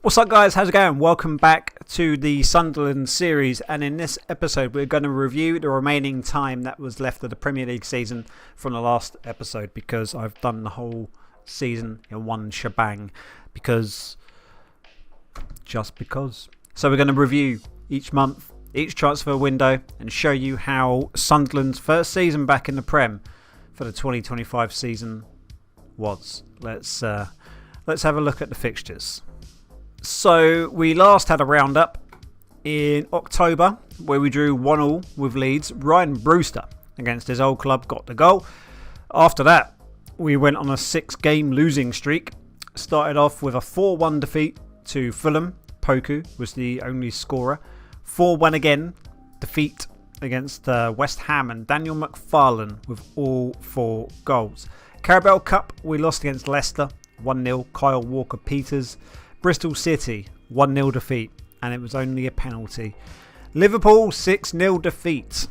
What's up, guys? How's it going? Welcome back to the Sunderland series, and in this episode we're going to review the remaining time that was left of the Premier League season from the last episode, because I've done the whole season in one shebang just because. So we're going to review each month, each transfer window, and show you how Sunderland's first season back in the Prem for the 2025 season was. Let's have a look at the fixtures. So we last had a roundup in October where we drew 1-1 with Leeds. Ryan Brewster against his old club got the goal. After that, we went on a 6-game losing streak. Started off with a 4-1 defeat to Fulham. Poku was the only scorer. 4-1 again, defeat against West Ham and Daniel McFarlane with all 4 goals. Carabao Cup, we lost against Leicester, 1-0, Kyle Walker-Peters. Bristol City, 1-0 defeat, and it was only a penalty. Liverpool, 6-0 defeat.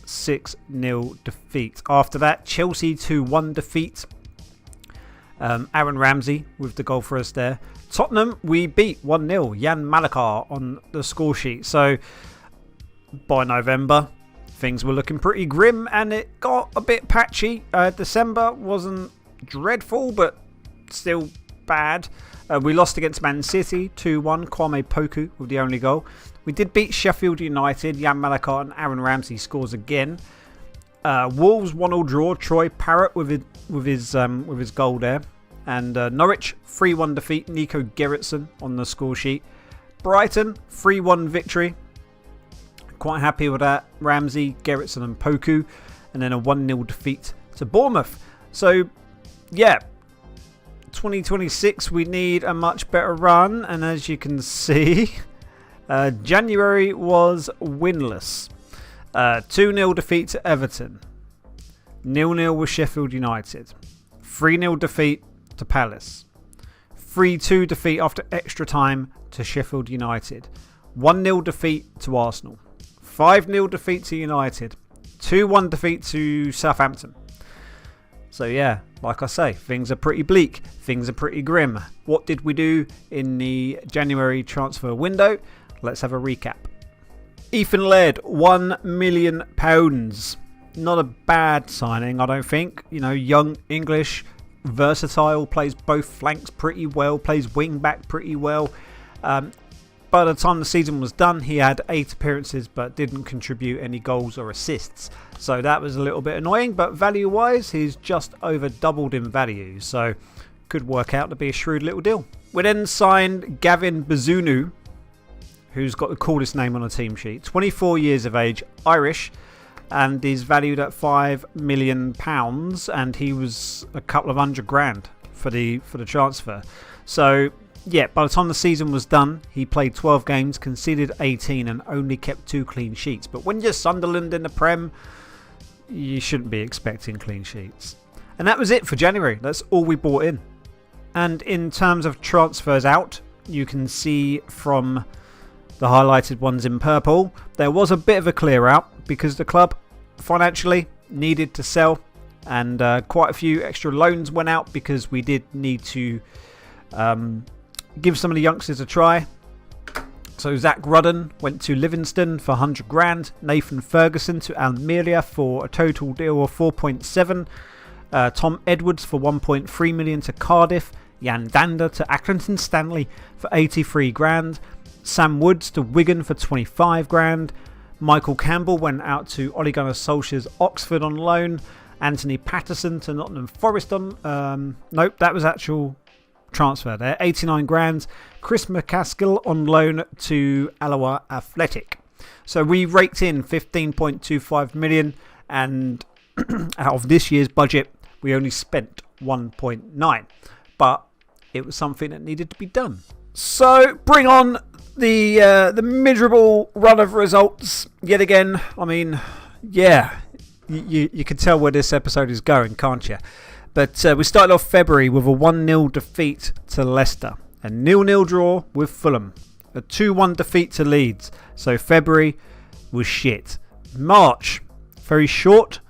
6-0 defeat. After that, Chelsea 2-1 defeat. Aaron Ramsey with the goal for us there. Tottenham, we beat 1-0. Jan Malakar on the score sheet. So, by November, things were looking pretty grim, and it got a bit patchy. December wasn't dreadful, but still bad. We lost against Man City 2-1. Kwame Poku with the only goal. We did beat Sheffield United. Jan Malakar and Aaron Ramsey scores again. Wolves 1-1 draw. Troy Parrott with his goal there. And Norwich 3-1 defeat. Nico Gerritsen on the score sheet. Brighton 3-1 victory. Quite happy with that. Ramsey, Gerritsen and Poku. And then a 1-0 defeat to Bournemouth. So, yeah. 2026 we need a much better run, and as you can see, January was winless. 2-0 defeat to Everton, 0-0 with Sheffield United, 3-0 defeat to Palace, 3-2 defeat after extra time to Sheffield United, 1-0 defeat to Arsenal, 5-0 defeat to United, 2-1 defeat to Southampton. So yeah, like I say, things are pretty bleak. Things are pretty grim. What did we do in the January transfer window? Let's have a recap. Ethan Laird, £1 million. Not a bad signing, I don't think. You know, young English, versatile, plays both flanks pretty well, plays wing back pretty well. By the time the season was done, he had 8 appearances but didn't contribute any goals or assists. So that was a little bit annoying, but value-wise, he's just over doubled in value. So could work out to be a shrewd little deal. We then signed Gavin Bazunu, who's got the coolest name on the team sheet. 24 years of age, Irish, and is valued at £5 million. And he was a couple of $100,000 for the transfer. So yeah, by the time the season was done, he played 12 games, conceded 18 and only kept 2 clean sheets. But when you're Sunderland in the Prem, you shouldn't be expecting clean sheets. And that was it for January. That's all we bought in. And in terms of transfers out, you can see from the highlighted ones in purple, there was a bit of a clear out because the club financially needed to sell, and quite a few extra loans went out because we did need to give some of the youngsters a try. So Zach Rudden went to Livingston for $100,000. Nathan Ferguson to Almeria for a total deal of 4.7. Tom Edwards for 1.3 million to Cardiff. Jan Dander to Accrington Stanley for 83 grand. Sam Woods to Wigan for 25 grand. Michael Campbell went out to Ole Gunnar Solskjaer's Oxford on loan. Anthony Patterson to Nottingham Forest on... nope, that was actual transfer there. 89 grand. Chris McCaskill on loan to Alloa Athletic. So we raked in 15.25 million, and out of this year's budget, we only spent 1.9. But it was something that needed to be done. So bring on the miserable run of results yet again. I mean, yeah, you can tell where this episode is going, can't you? But we started off February with a 1-0 defeat to Leicester, a 0-0 draw with Fulham, a 2-1 defeat to Leeds. So February was shit. March, very short,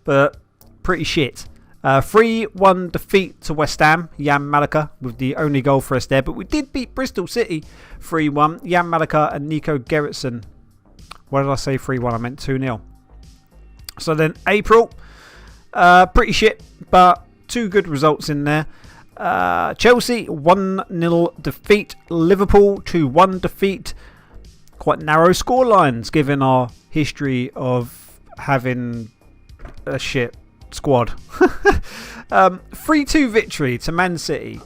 but pretty shit. 3-1 defeat to West Ham. Jan Malika with the only goal for us there. But we did beat Bristol City 3-1. Jan Malika and Nico Gerritsen. What did I say 3-1? I meant 2-0. So then April. Pretty shit, but 2 good results in there. Chelsea 1-0 defeat. Liverpool 2-1 defeat. Quite narrow scorelines given our history of having a shit squad. 3-2 victory to Man City.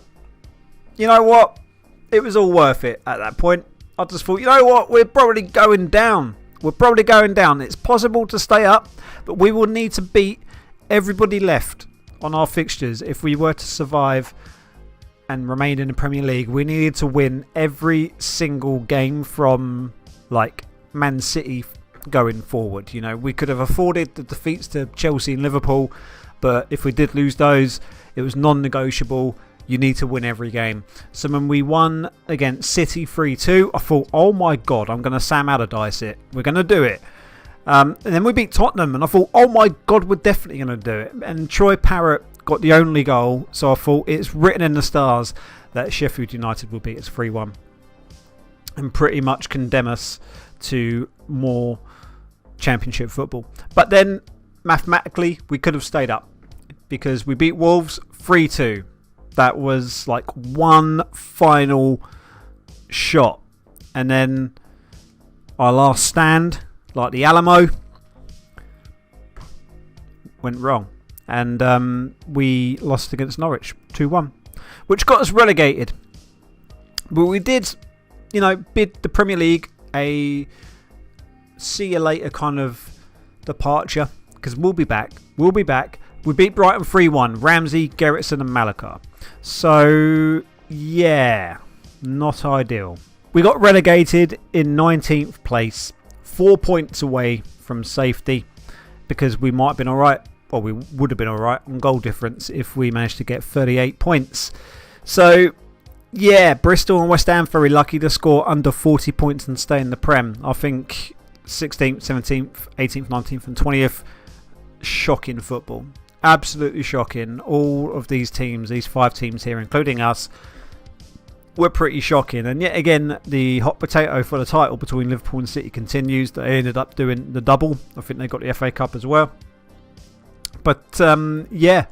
You know what? It was all worth it at that point. I just thought, you know what? We're probably going down. It's possible to stay up, but we will need to beat everybody left on our fixtures if we were to survive and remain in the Premier League. We needed to win every single game from like Man City going forward. You know, we could have afforded the defeats to Chelsea and Liverpool, but if we did lose those, it was non-negotiable. You need to win every game. So when we won against City 3-2, I thought, oh my God, I'm going to Sam Allardyce it. We're going to do it. And then we beat Tottenham, and I thought, oh my God, we're definitely going to do it. And Troy Parrott got the only goal, so I thought it's written in the stars that Sheffield United will beat us 3-1 and pretty much condemn us to more Championship football. But then, mathematically, we could have stayed up because we beat Wolves 3-2. That was like one final shot. And then our last stand, like the Alamo, went wrong. And we lost against Norwich 2-1, which got us relegated. But we did, you know, bid the Premier League a see you later kind of departure, because we'll be back. We beat Brighton 3-1. Ramsey, Gerritsen and Malika. So, yeah, not ideal. We got relegated in 19th place, 4 points away from safety, because we might have been alright, or we would have been alright on goal difference if we managed to get 38 points. So, yeah, Bristol and West Ham very lucky to score under 40 points and stay in the Prem. I think 16th, 17th, 18th, 19th and 20th, shocking football. Absolutely shocking. All of these teams, these 5 teams here, including us, were pretty shocking. And yet again, the hot potato for the title between Liverpool and City continues. They ended up doing the double. I think they got the FA Cup as well. But yeah,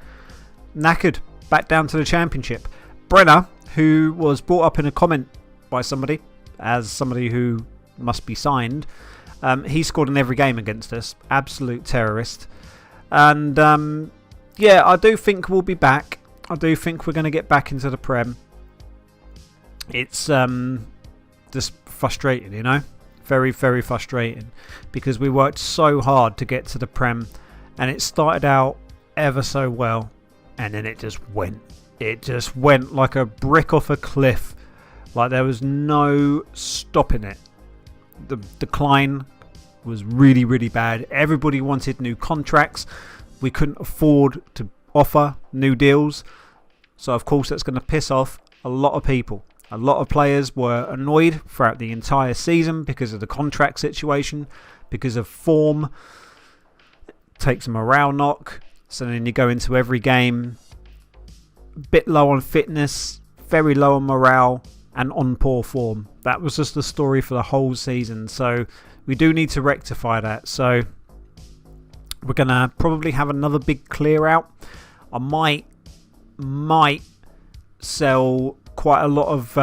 knackered. Back down to the Championship. Brenner, who was brought up in a comment by somebody as somebody who must be signed, he scored in every game against us. Absolute terrorist. And yeah, I do think we'll be back. I do think we're going to get back into the Prem. It's just frustrating, you know. Very, very frustrating. Because we worked so hard to get to the Prem. And it started out ever so well. And then it just went. It just went like a brick off a cliff. Like there was no stopping it. The decline was really, really bad. Everybody wanted new contracts. We couldn't afford to offer new deals. So, of course, that's going to piss off a lot of people. A lot of players were annoyed throughout the entire season because of the contract situation, because of form. Takes a morale knock. So then you go into every game a bit low on fitness, very low on morale, and on poor form. That was just the story for the whole season. So we do need to rectify that. So we're going to probably have another big clear out. I might sell quite a lot of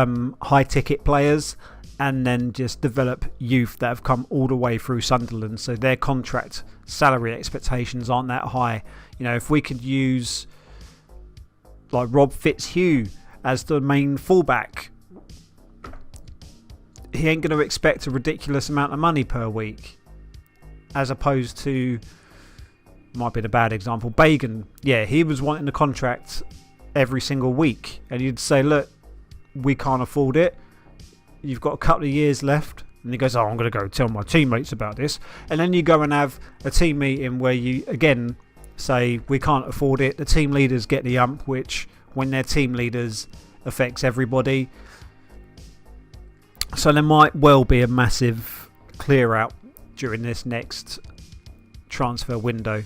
high ticket players and then just develop youth that have come all the way through Sunderland. So their contract salary expectations aren't that high. You know, if we could use like Rob Fitzhugh as the main fullback, he ain't going to expect a ridiculous amount of money per week, as opposed to, might be a bad example, Bagan. Yeah, he was wanting the contract every single week, and you'd say, look, we can't afford it. You've got a couple of years left. And he goes, oh, I'm going to go tell my teammates about this. And then you go and have a team meeting where you, again, say, we can't afford it. The team leaders get the ump, which, when they're team leaders, affects everybody. So there might well be a massive clear out during this next transfer window.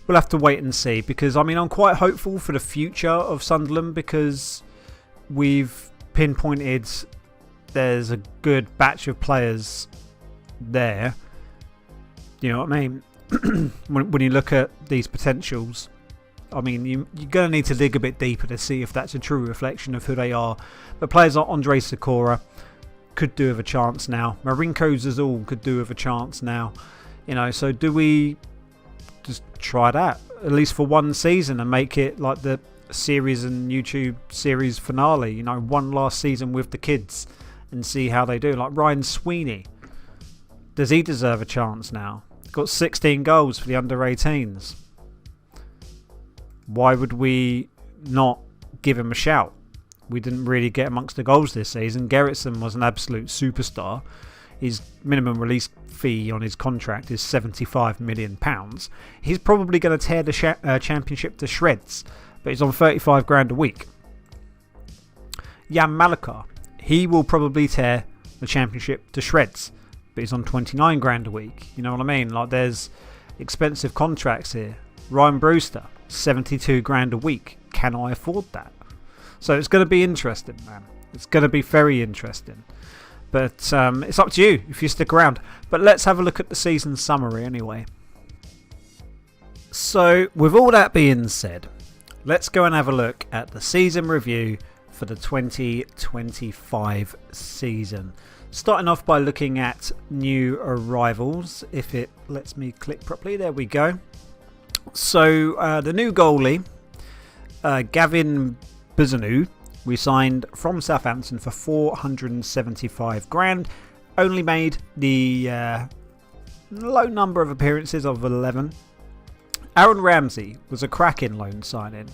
we'll have to wait and see, because I mean, I'm quite hopeful for the future of Sunderland, because we've pinpointed there's a good batch of players there. You know what I mean? when you look at these potentials, I mean, you're going to need to dig a bit deeper to see if that's a true reflection of who they are. But players like Andre Sikora could do with a chance now. Marinko Zazul could do with a chance now. You know, so do we just try that, at least for one season, and make it like the series and YouTube series finale? You know, one last season with the kids and see how they do. Like Ryan Sweeney, does he deserve a chance now? Got 16 goals for the under-18s. Why would we not give him a shout? We didn't really get amongst the goals this season. Gerritsen was an absolute superstar. His minimum release fee on his contract is £75 million. He's probably going to tear the championship to shreds, but he's on 35 grand a week. Jan Malakar, he will probably tear the championship to shreds, but he's on 29 grand a week. You know what I mean? Like, there's expensive contracts here. Ryan Brewster, 72 grand a week. Can I afford that? So it's going to be interesting, man. It's going to be very interesting. But it's up to you if you stick around. But let's have a look at the season summary anyway. So with all that being said, let's go and have a look at the season review for the 2025 season. Starting off by looking at new arrivals. If it lets me click properly, there we go. So the new goalie, Gavin Bizanu, we signed from Southampton for 475 grand. Only made the low number of appearances of 11. Aaron Ramsey was a cracking loan signing.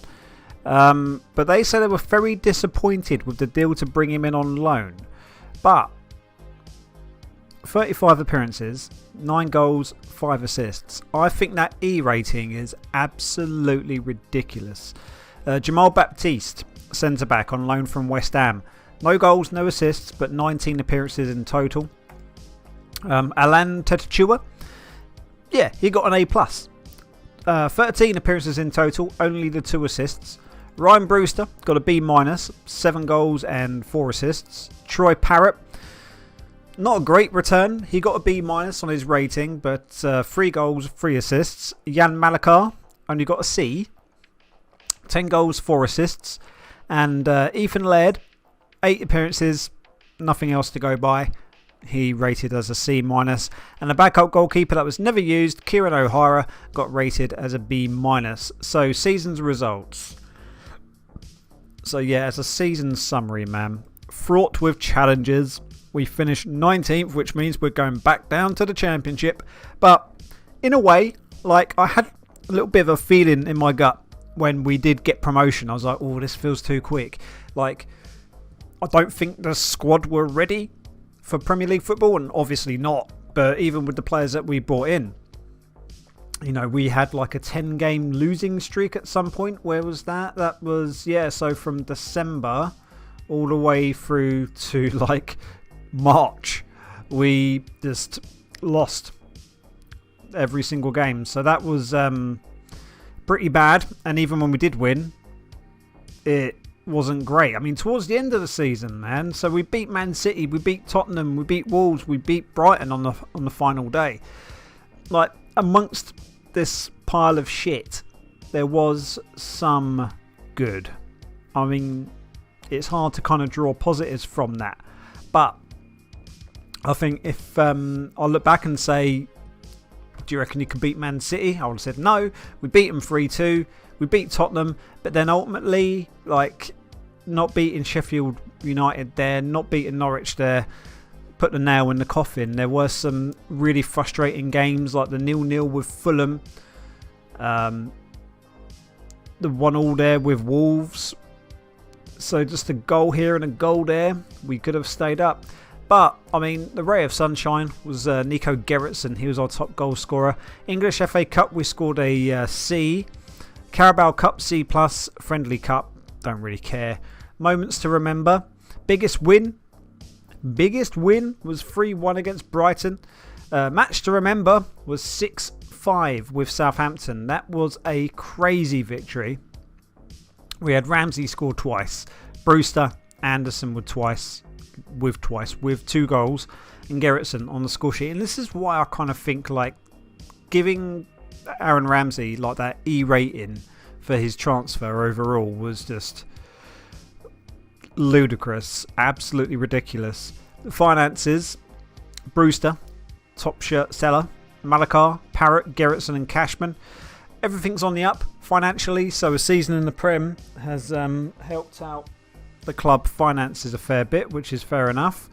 But they said they were very disappointed with the deal to bring him in on loan. But 35 appearances, 9 goals, 5 assists. I think that E rating is absolutely ridiculous. Jamal Baptiste, centre-back on loan from West Ham. No goals, no assists, but 19 appearances in total. Alan Tetachua, yeah, he got an A+. 13 appearances in total, only the 2 assists. Ryan Brewster got a B-, 7 goals and 4 assists. Troy Parrott, not a great return. He got a B- on his rating, but 3 goals, 3 assists. Jan Malakar only got a C. 10 goals, 4 assists. And Ethan Laird, 8 appearances, nothing else to go by. He rated as a C-. And the backup goalkeeper that was never used, Kieran O'Hara, got rated as a B-. So season's results. So yeah, as a season summary, man. Fraught with challenges. We finished 19th, which means we're going back down to the championship. But in a way, like, I had a little bit of a feeling in my gut when we did get promotion. I was like, oh, this feels too quick. Like, I don't think the squad were ready for Premier League football, and obviously not. But even with the players that we brought in, you know, we had like a 10-game losing streak at some point. Where was that? That was, yeah, so from December all the way through to like March, we just lost every single game. So that was pretty bad. And even when we did win, it wasn't great. I mean, towards the end of the season, man. So we beat Man City, we beat Tottenham, we beat Wolves, we beat Brighton on the final day. Like, amongst this pile of shit, there was some good. I mean, it's hard to kind of draw positives from that. But I think if I look back and say, do you reckon you could beat Man City? I would have said no. We beat them 3-2. We beat Tottenham. But then ultimately, like, not beating Sheffield United there, not beating Norwich there, put the nail in the coffin. There were some really frustrating games, like the 0-0 with Fulham. The 1-1 there with Wolves. So just a goal here and a goal there. We could have stayed up. But, I mean, the ray of sunshine was Nico Gerritsen. He was our top goal scorer. English FA Cup, we scored a C. Carabao Cup, C+. Friendly Cup, don't really care. Moments to remember. Biggest win was 3-1 against Brighton. Match to remember was 6 4-5 with Southampton. That was a crazy victory. We had Ramsey score twice, Brewster, Anderson with 2 goals, and Gerritsen on the score sheet. And this is why I kind of think like giving Aaron Ramsey like that E rating for his transfer overall was just ludicrous, absolutely ridiculous. The finances: Brewster, top shirt seller; Malakar, Parrott, Gerritsen and Cashman. Everything's on the up financially, so a season in the Prem has helped out the club finances a fair bit, which is fair enough.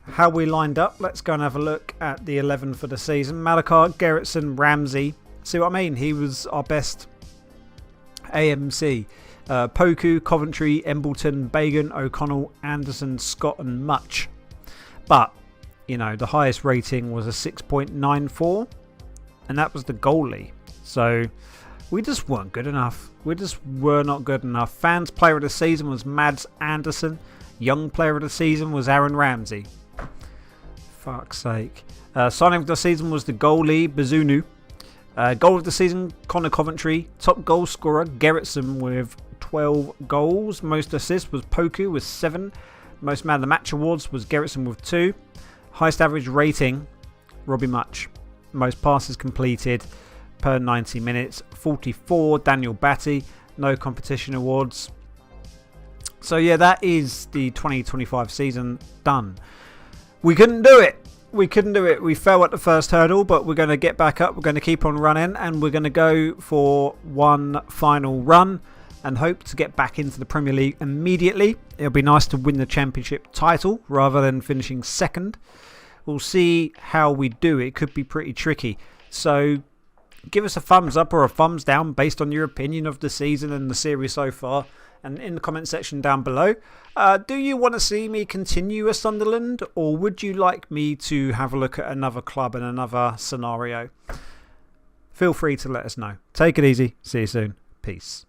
How we lined up, let's go and have a look at the 11 for the season. Malakar, Gerritsen, Ramsey. See what I mean? He was our best AMC. Poku, Coventry, Embleton, Bagan, O'Connell, Anderson, Scott and Much. But, you know, the highest rating was a 6.94, and that was the goalie. So we just weren't good enough. We just were not good enough. Fans player of the season was Mads Anderson. Young player of the season was Aaron Ramsey. Fuck's sake. Signing of the season was the goalie, Bazunu. Goal of the season, Connor Coventry. Top goal scorer, Gerritsen with 12 goals. Most assists was Poku with 7. Most man of the match awards was Gerritsen with 2. Highest average rating, Robbie Much. Most passes completed per 90 minutes, 44. Daniel Batty. No competition awards. So yeah, that is the 2025 season done. We couldn't do it. We fell at the first hurdle, but we're going to get back up. We're going to keep on running, and we're going to go for one final run and hope to get back into the Premier League immediately. It'll be nice to win the Championship title rather than finishing second. We'll see how we do. It could be pretty tricky. So give us a thumbs up or a thumbs down based on your opinion of the season and the series so far. And in the comment section down below, do you want to see me continue at Sunderland, or would you like me to have a look at another club and another scenario? Feel free to let us know. Take it easy. See you soon. Peace.